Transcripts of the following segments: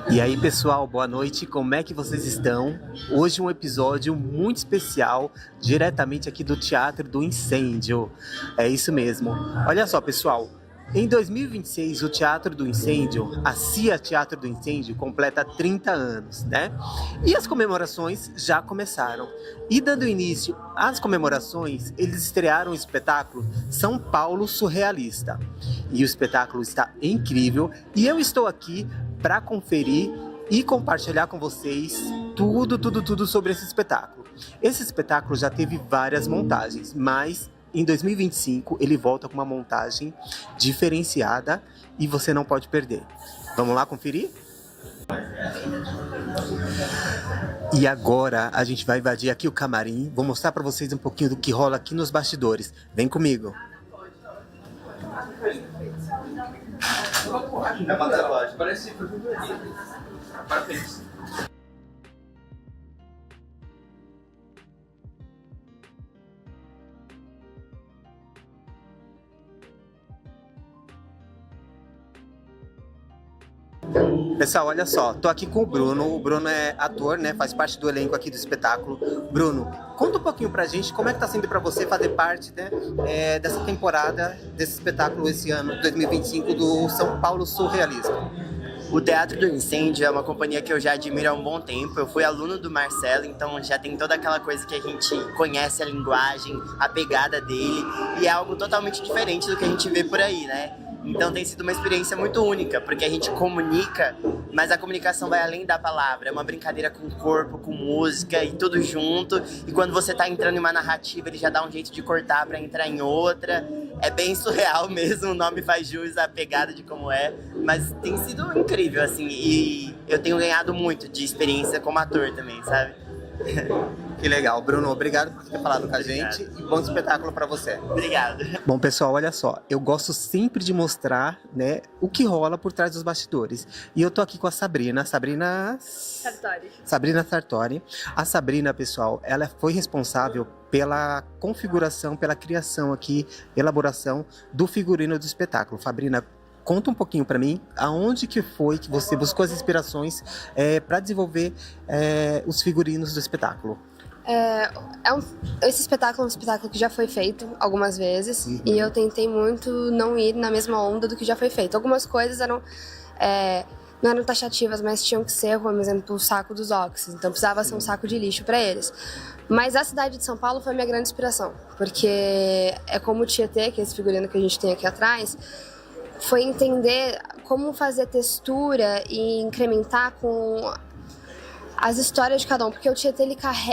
E aí, pessoal, boa noite, como é que vocês estão? Hoje um episódio muito especial, diretamente aqui do Teatro do Incêndio. É isso mesmo. Olha só, pessoal, em 2026 o Teatro do Incêndio, a CIA Teatro do Incêndio, completa 30 anos, né? E as comemorações já começaram. E dando início às comemorações, eles estrearam o espetáculo São Paulo Surrealista. E o espetáculo está incrível e eu estou aqui para conferir e compartilhar com vocês tudo sobre esse espetáculo. Esse espetáculo já teve várias montagens, mas em 2025 ele volta com uma montagem diferenciada e você não pode perder. Vamos lá conferir? E agora a gente vai invadir aqui o camarim, vou mostrar para vocês um pouquinho do que rola aqui nos bastidores. Vem comigo! É uma tatuagem, parece parabéns. Pessoal, olha só, tô aqui com o Bruno. O Bruno é ator, né? Faz parte do elenco aqui do espetáculo. Bruno, conta um pouquinho pra gente como é que tá sendo pra você fazer parte, né, dessa temporada, desse espetáculo esse ano, 2025, do São Paulo Surrealista. O Teatro do Incêndio é uma companhia que eu já admiro há um bom tempo. Eu fui aluno do Marcelo, então já tem toda aquela coisa que a gente conhece a linguagem, a pegada dele, e é algo totalmente diferente do que a gente vê por aí, né? Então tem sido uma experiência muito única, porque a gente comunica, mas a comunicação vai além da palavra. É uma brincadeira com o corpo, com música e tudo junto. E quando você tá entrando em uma narrativa, ele já dá um jeito de cortar pra entrar em outra. É bem surreal mesmo, o nome faz jus à pegada de como é. Mas tem sido incrível, assim, e eu tenho ganhado muito de experiência como ator também, sabe? Que legal. Bruno, obrigado por ter falado com a gente e bom espetáculo pra você. Obrigado. Bom, pessoal, olha só, eu gosto sempre de mostrar, né, o que rola por trás dos bastidores. E eu tô aqui com a Sabrina Sartori. A Sabrina, pessoal, ela foi responsável pela configuração, pela criação aqui, elaboração do figurino do espetáculo. Sabrina, conta um pouquinho para mim, aonde que foi que você buscou as inspirações para desenvolver os figurinos do espetáculo? Esse espetáculo é um espetáculo que já foi feito algumas vezes, e eu tentei muito não ir na mesma onda do que já foi feito. Algumas coisas não eram taxativas, mas tinham que ser, por exemplo, o saco dos Oxys, então precisava ser um saco de lixo para eles. Mas a cidade de São Paulo foi a minha grande inspiração, porque é como o Tietê, que é esse figurino que a gente tem aqui atrás, foi entender como fazer textura e incrementar com as histórias de cada um, porque o Tietê,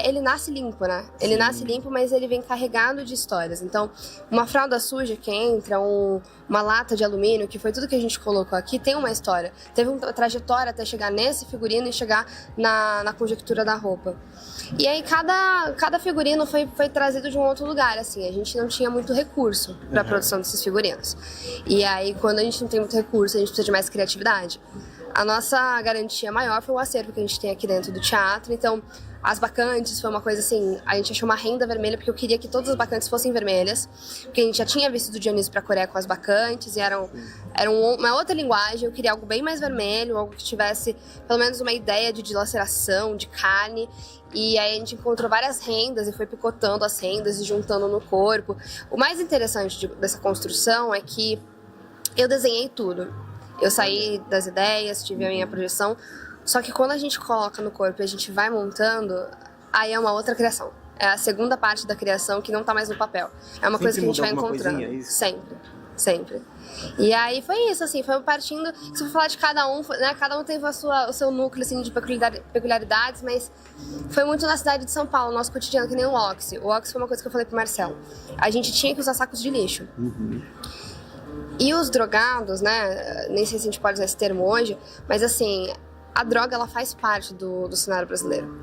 ele nasce limpo, né? Ele nasce limpo, mas ele vem carregado de histórias. Então, uma fralda suja que entra, uma lata de alumínio, que foi tudo que a gente colocou aqui, tem uma história. Teve uma trajetória até chegar nesse figurino e chegar na conjectura da roupa. E aí, cada figurino foi trazido de um outro lugar, assim. A gente não tinha muito recurso para a produção desses figurinos. E aí, quando a gente não tem muito recurso, a gente precisa de mais criatividade. A nossa garantia maior foi o acervo que a gente tem aqui dentro do teatro. Então, as bacantes foi uma coisa assim, a gente achou uma renda vermelha, porque eu queria que todas as bacantes fossem vermelhas, porque a gente já tinha visto do Dionísio pra Coreia com as bacantes, e era uma outra linguagem. Eu queria algo bem mais vermelho, algo que tivesse pelo menos uma ideia de dilaceração, de carne. E aí a gente encontrou várias rendas e foi picotando as rendas e juntando no corpo. O mais interessante dessa construção é que eu desenhei tudo. Eu saí das ideias, tive a minha projeção, só que quando a gente coloca no corpo e a gente vai montando, aí é uma outra criação. É a segunda parte da criação que não tá mais no papel. É uma coisa que a gente vai encontrando. Coisinha, isso? Sempre. E aí foi isso, assim, foi partindo, se for falar de cada um, né, cada um teve o seu núcleo, assim, de peculiaridades, mas foi muito na cidade de São Paulo, nosso cotidiano, que nem o Oxy. O Oxy foi uma coisa que eu falei pro Marcelo. A gente tinha que usar sacos de lixo. E os drogados, né, nem sei se a gente pode usar esse termo hoje, mas assim, a droga, ela faz parte do cenário brasileiro.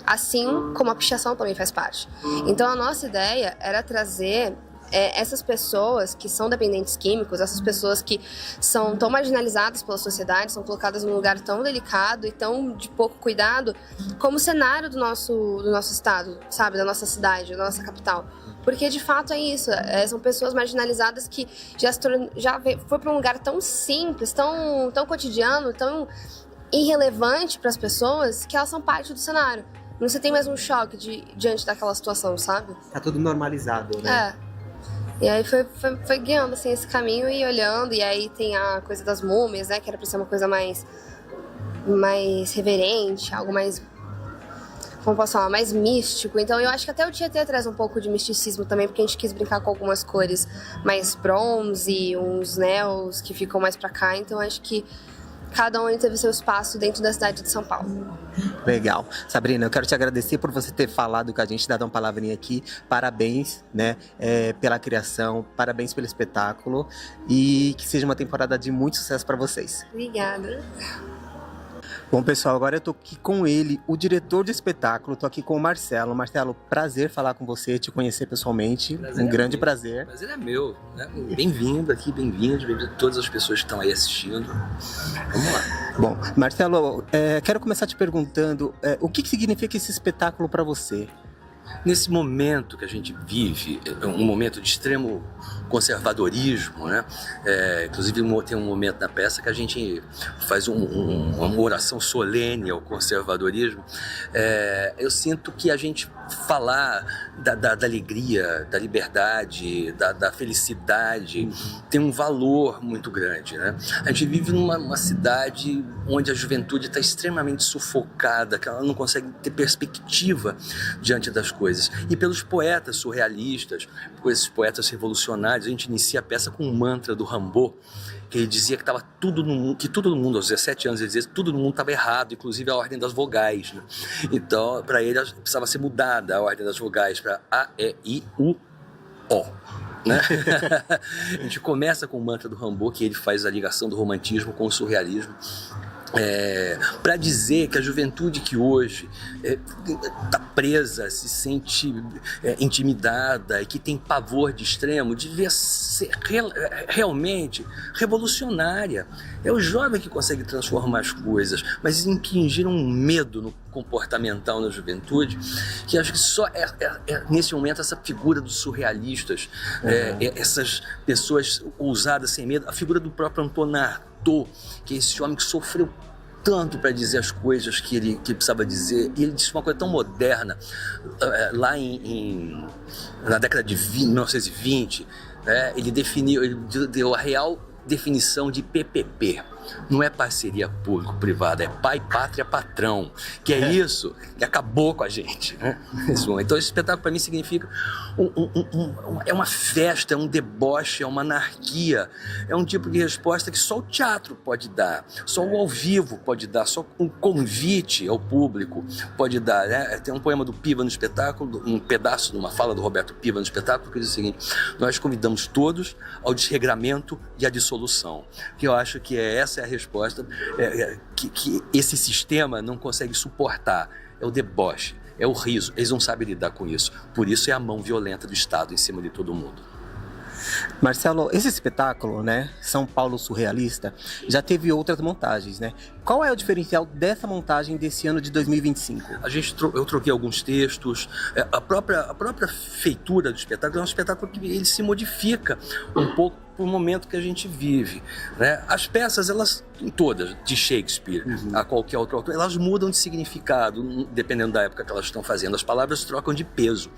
Assim como a pichação também faz parte. Então a nossa ideia era trazer essas pessoas que são dependentes químicos, essas pessoas que são tão marginalizadas pela sociedade, são colocadas num lugar tão delicado e tão de pouco cuidado, como o cenário do nosso estado, sabe, da nossa cidade, da nossa capital. Porque de fato é isso, são pessoas marginalizadas que foi para um lugar tão simples, tão cotidiano, tão irrelevante para as pessoas, que elas são parte do cenário. Não se tem mais um choque diante daquela situação, sabe? Tá tudo normalizado, né? E aí foi guiando assim, esse caminho e olhando, e aí tem a coisa das múmias, né? Que era pra ser uma coisa mais reverente, algo mais, como posso falar, mais místico. Então eu acho que até o Tietê traz um pouco de misticismo também, porque a gente quis brincar com algumas cores mais bronze, uns neons que ficam mais pra cá. Então eu acho que cada um teve seu espaço dentro da cidade de São Paulo. Legal. Sabrina, eu quero te agradecer por você ter falado com a gente, dado uma palavrinha aqui. Parabéns, né, pela criação, parabéns pelo espetáculo e que seja uma temporada de muito sucesso para vocês. Obrigada. Bom, pessoal, agora eu tô aqui com ele, o diretor do espetáculo, tô aqui com o Marcelo. Marcelo, prazer falar com você, te conhecer pessoalmente, um grande prazer. O prazer é meu, né? Bem-vindo aqui, bem-vindo a todas as pessoas que estão aí assistindo. Vamos lá. Bom, Marcelo, quero começar te perguntando, o que significa esse espetáculo para você? Nesse momento que a gente vive, um momento de extremo conservadorismo, né? Inclusive tem um momento na peça que a gente faz uma oração solene ao conservadorismo. Eu sinto que a gente falar da alegria, da liberdade, da felicidade, tem um valor muito grande, né? A gente vive numa cidade onde a juventude está extremamente sufocada, que ela não consegue ter perspectiva diante das coisas. E pelos poetas surrealistas, por esses poetas revolucionários, a gente inicia a peça com um mantra do Rimbaud, que ele dizia que estava tudo no mundo, aos 17 anos, ele dizia que tudo no mundo estava errado, inclusive a ordem das vogais, né? Então, para ele, precisava ser mudada a ordem das vogais para A, E, I, U, O. Né? A gente começa com o mantra do Rimbaud, que ele faz a ligação do romantismo com o surrealismo, para dizer que a juventude que hoje está presa, se sente intimidada e que tem pavor de extremo, devia ser realmente revolucionária. É o jovem que consegue transformar as coisas, mas impingiram um medo no comportamental na juventude, que acho que só nesse momento essa figura dos surrealistas, essas pessoas ousadas sem medo, a figura do próprio Antonin Artaud, que é esse homem que sofreu tanto para dizer as coisas que ele precisava dizer, e ele disse uma coisa tão moderna, lá na década de 1920, ele deu a real definição de PPP. Não é parceria público-privada, é pai, pátria, patrão. Que é isso que acabou com a gente, né? Então esse espetáculo para mim significa é uma festa, é um deboche, é uma anarquia. É um tipo de resposta que só o teatro pode dar, só o ao vivo pode dar, só um convite ao público pode dar, né? Tem um poema do Piva no espetáculo, um pedaço de uma fala do Roberto Piva no espetáculo, que diz o seguinte: nós convidamos todos ao desregramento e à dissolução. Que eu acho que essa é a resposta que esse sistema não consegue suportar. É o deboche, é o riso. Eles não sabem lidar com isso. Por isso é a mão violenta do Estado em cima de todo mundo. Marcelo, esse espetáculo, né, São Paulo Surrealista, já teve outras montagens, né? Qual é o diferencial dessa montagem desse ano de 2025? Eu troquei alguns textos. A própria feitura do espetáculo é um espetáculo que ele se modifica um pouco pro momento que a gente vive, né? As peças, elas, todas, de Shakespeare a qualquer outro autor, elas mudam de significado, dependendo da época que elas estão fazendo. As palavras trocam de peso.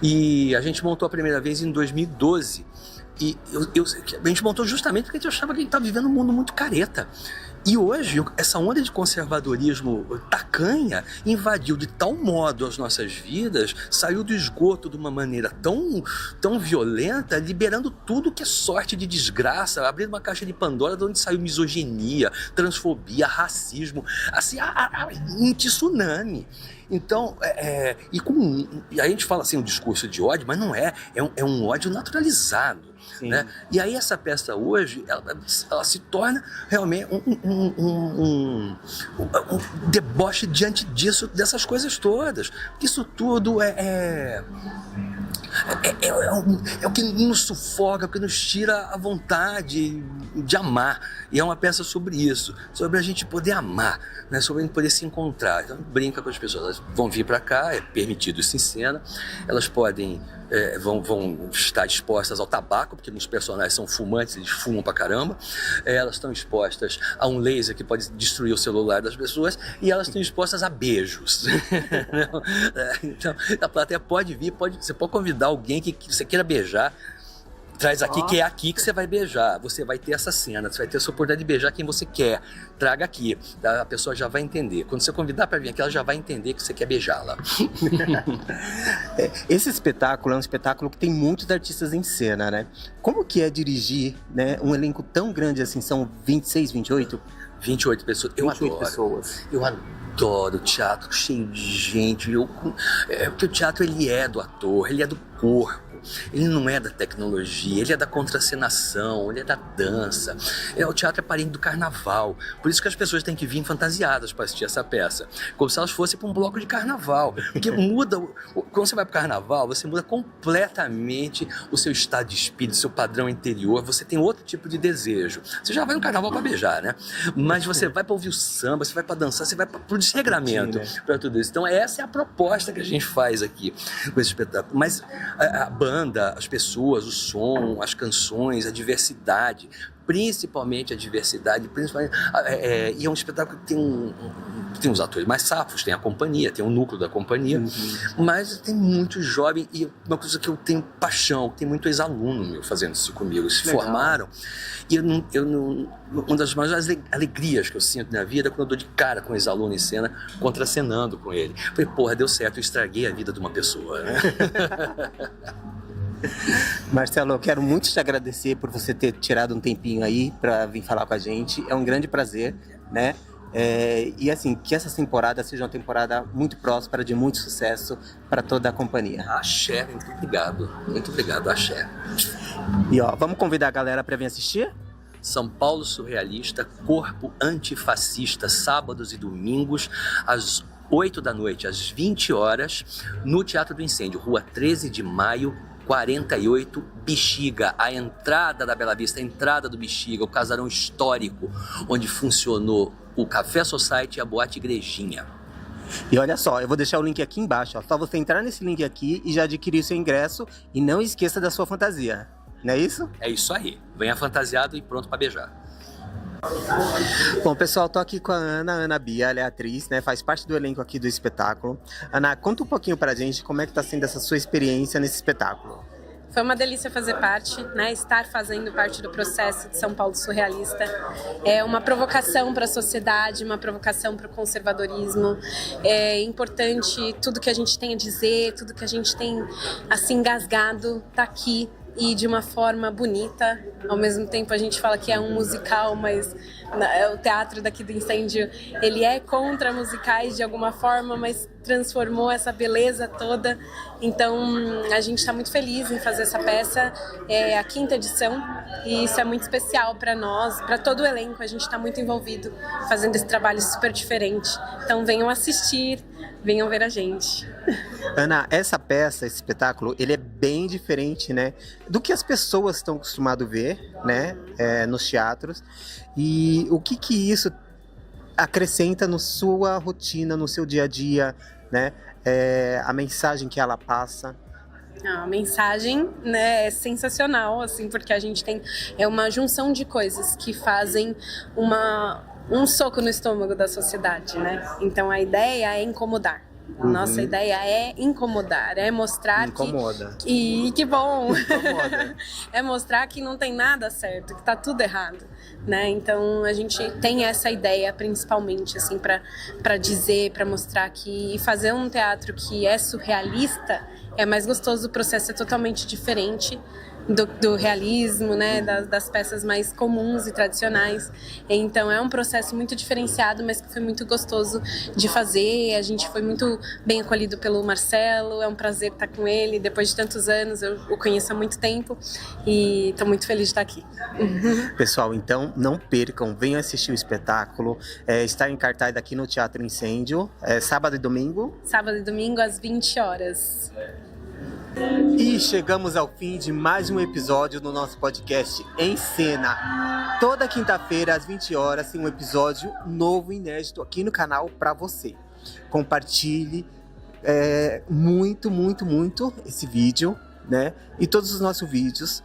E a gente montou a primeira vez em 2012. E a gente montou justamente porque a gente achava que a gente estava vivendo um mundo muito careta. E hoje, essa onda de conservadorismo tacanha invadiu de tal modo as nossas vidas, saiu do esgoto de uma maneira tão violenta, liberando tudo que é sorte de desgraça, abrindo uma caixa de Pandora de onde saiu misoginia, transfobia, racismo, assim, um tsunami. Então, e aí a gente fala assim, um discurso de ódio, mas não é um ódio naturalizado. Né? E aí essa peça hoje, ela se torna realmente um deboche diante dessas coisas todas. Isso tudo é o que nos sufoca, o que nos tira a vontade de amar. E é uma peça sobre isso, sobre a gente poder amar, né? Sobre a gente poder se encontrar. Então, brinca com as pessoas, elas vão vir para cá, é permitido isso em cena, elas podem vão estar expostas ao tabaco, porque os personagens são fumantes, eles fumam pra caramba. Elas estão expostas a um laser que pode destruir o celular das pessoas, e elas estão expostas a beijos. Então, a plateia pode vir, você pode convidar alguém que você queira beijar. Traz aqui, que é aqui que você vai beijar. Você vai ter essa cena, você vai ter essa oportunidade de beijar quem você quer. Traga aqui, a pessoa já vai entender. Quando você convidar para vir aqui, ela já vai entender que você quer beijá-la. Esse espetáculo é um espetáculo que tem muitos artistas em cena, né? Como que é dirigir, né, um elenco tão grande assim? São 26, 28? 28 pessoas. 28 pessoas. Eu adoro teatro cheio de gente. Porque o teatro, ele é do ator, ele é do corpo. Ele não é da tecnologia, ele é da contracenação, ele é da dança. O teatro é parente do carnaval. Por isso que as pessoas têm que vir fantasiadas para assistir essa peça. Como se elas fossem para um bloco de carnaval. Porque muda, quando você vai para o carnaval, você muda completamente o seu estado de espírito, seu padrão interior. Você tem outro tipo de desejo. Você já vai no carnaval para beijar, né? Mas você vai para ouvir o samba, você vai para dançar, você vai para o desregramento, para tudo isso. Então essa é a proposta que a gente faz aqui com esse espetáculo. Mas a banda, as pessoas, o som, as canções, a diversidade, principalmente a diversidade, e é um espetáculo que tem os atores mais safos, tem a companhia, tem o núcleo da companhia, mas tem muito jovem, e uma coisa que eu tenho paixão, tem muito ex-aluno meu fazendo isso comigo, se formaram, e uma das maiores alegrias que eu sinto na vida é quando eu dou de cara com um ex-aluno em cena, contracenando com ele. Falei, porra, deu certo, eu estraguei a vida de uma pessoa, né? Marcelo, eu quero muito te agradecer por você ter tirado um tempinho aí para vir falar com a gente. É um grande prazer, né? E assim, que essa temporada seja uma temporada muito próspera, de muito sucesso para toda a companhia. Axé, muito obrigado, axé. E ó, vamos convidar a galera para vir assistir? São Paulo Surrealista, Corpo Antifascista, sábados e domingos, às 8 da noite, às 20 horas, no Teatro do Incêndio, Rua 13 de Maio, 48, Bexiga, a entrada da Bela Vista, a entrada do Bexiga, o casarão histórico, onde funcionou o Café Society e a Boate Igrejinha. E olha só, eu vou deixar o link aqui embaixo, ó, só você entrar nesse link aqui e já adquirir seu ingresso, e não esqueça da sua fantasia, não é isso? É isso aí, venha fantasiado e pronto para beijar. Bom, pessoal, tô aqui com a Ana Bia, ela é atriz, né, faz parte do elenco aqui do espetáculo. Ana, conta um pouquinho pra gente como é que tá sendo essa sua experiência nesse espetáculo. Foi uma delícia fazer parte, né? Estar fazendo parte do processo de São Paulo Surrealista. É uma provocação para a sociedade, uma provocação para o conservadorismo. É importante tudo que a gente tem a dizer, tudo que a gente tem assim engasgado, tá aqui. E de uma forma bonita. Ao mesmo tempo a gente fala que é um musical, mas o teatro daqui do Incêndio, ele é contra musicais de alguma forma, mas transformou essa beleza toda. Então a gente está muito feliz em fazer essa peça. É a 5ª edição e isso é muito especial para nós, para todo o elenco. A gente está muito envolvido fazendo esse trabalho super diferente. Então venham assistir, venham ver a gente. Ana, essa peça, esse espetáculo, ele é bem diferente, né, do que as pessoas estão acostumadas a ver, né, nos teatros. E o que isso acrescenta na sua rotina, no seu dia a dia, né, a mensagem que ela passa? A mensagem, né, é sensacional, assim, porque a gente tem uma junção de coisas que fazem um soco no estômago da sociedade, né? Então a ideia é incomodar. Nossa ideia é incomodar, é mostrar que bom, é mostrar que não tem nada certo, que tá tudo errado, né? Então a gente tem essa ideia principalmente assim para dizer, para mostrar que fazer um teatro que é surrealista é mais gostoso, o processo é totalmente diferente do realismo, né, das peças mais comuns e tradicionais. Então é um processo muito diferenciado, mas que foi muito gostoso de fazer. A gente foi muito bem acolhido pelo Marcelo, é um prazer estar com ele depois de tantos anos, eu o conheço há muito tempo e estou muito feliz de estar aqui. Pessoal, então não percam, venham assistir o espetáculo, está em cartaz aqui no Teatro Incêndio, sábado e domingo? Sábado e domingo às 20 horas. E chegamos ao fim de mais um episódio do nosso podcast Em Cena. Toda quinta-feira, às 20 horas, tem um episódio novo e inédito aqui no canal para você. Compartilhe muito esse vídeo, né? E todos os nossos vídeos.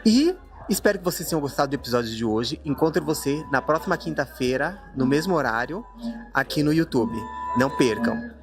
E espero que vocês tenham gostado do episódio de hoje. Encontro você na próxima quinta-feira, no mesmo horário, aqui no YouTube. Não percam!